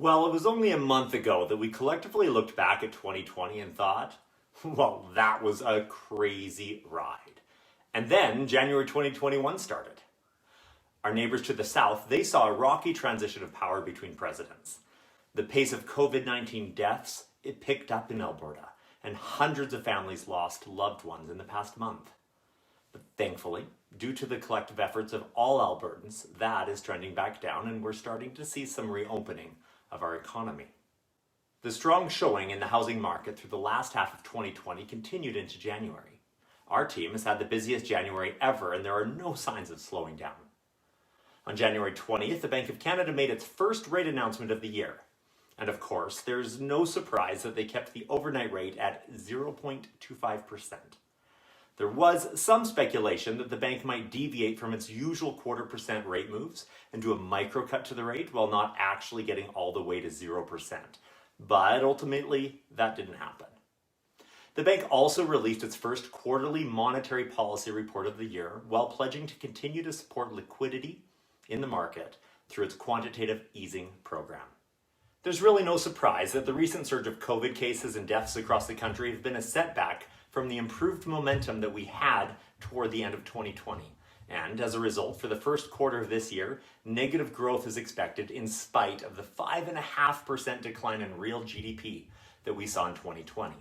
Well, it was only a month ago that we collectively looked back at 2020 and thought, well, that was a crazy ride. And then January 2021 started. Our neighbors to the south, they saw a rocky transition of power between presidents. The pace of COVID-19 deaths, it picked up in Alberta, and hundreds of families lost loved ones in the past month. But thankfully, due to the collective efforts of all Albertans, that is trending back down and we're starting to see some reopening of our economy. The strong showing in the housing market through the last half of 2020 continued into January. Our team has had the busiest January ever and there are no signs of slowing down. On January 20th, the Bank of Canada made its first rate announcement of the year. And of course, there's no surprise that they kept the overnight rate at 0.25%. There was some speculation that the bank might deviate from its usual 0.25% rate moves and do a micro cut to the rate while not actually getting all the way to 0%. But ultimately, that didn't happen. The bank also released its first quarterly monetary policy report of the year while pledging to continue to support liquidity in the market through its quantitative easing program. There's really no surprise that the recent surge of COVID cases and deaths across the country have been a setback from the improved momentum that we had toward the end of 2020. And as a result, for the first quarter of this year, negative growth is expected in spite of the 5.5% decline in real GDP that we saw in 2020.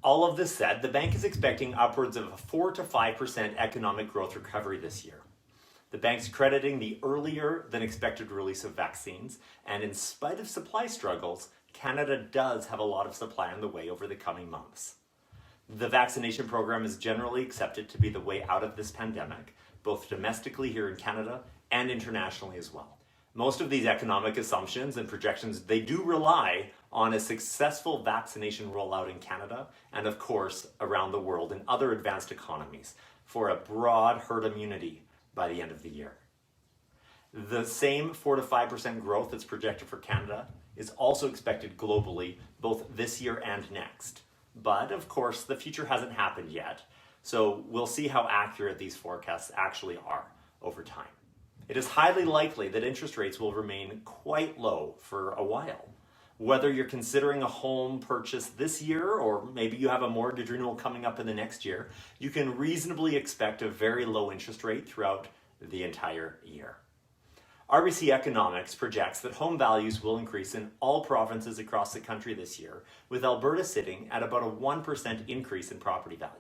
All of this said, the bank is expecting upwards of a 4 to 5% economic growth recovery this year. The bank's crediting the earlier than expected release of vaccines, and in spite of supply struggles, Canada does have a lot of supply on the way over the coming months. The vaccination program is generally accepted to be the way out of this pandemic, both domestically here in Canada and internationally as well. Most of these economic assumptions and projections, they do rely on a successful vaccination rollout in Canada and of course around the world in other advanced economies for a broad herd immunity by the end of the year. The same 4 to 5% growth that's projected for Canada is also expected globally both this year and next. But of course, the future hasn't happened yet, so we'll see how accurate these forecasts actually are over time. It is highly likely that interest rates will remain quite low for a while. Whether you're considering a home purchase this year or maybe you have a mortgage renewal coming up in the next year, you can reasonably expect a very low interest rate throughout the entire year. RBC Economics projects that home values will increase in all provinces across the country this year, with Alberta sitting at about a 1% increase in property value.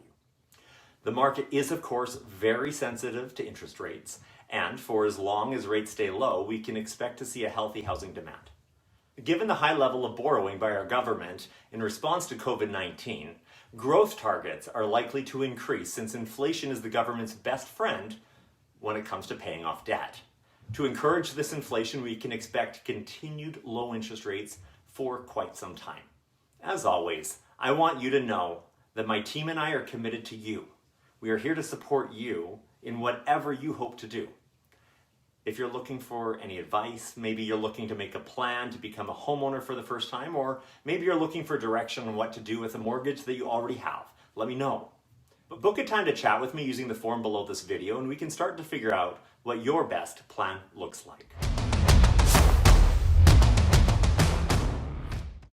The market is, of course, very sensitive to interest rates, and for as long as rates stay low, we can expect to see a healthy housing demand. Given the high level of borrowing by our government in response to COVID-19, growth targets are likely to increase since inflation is the government's best friend when it comes to paying off debt. To encourage this inflation, we can expect continued low interest rates for quite some time. As always, I want you to know that my team and I are committed to you. We are here to support you in whatever you hope to do. If you're looking for any advice, maybe you're looking to make a plan to become a homeowner for the first time, or maybe you're looking for direction on what to do with a mortgage that you already have, let me know. But book a time to chat with me using the form below this video and we can start to figure out what your best plan looks like.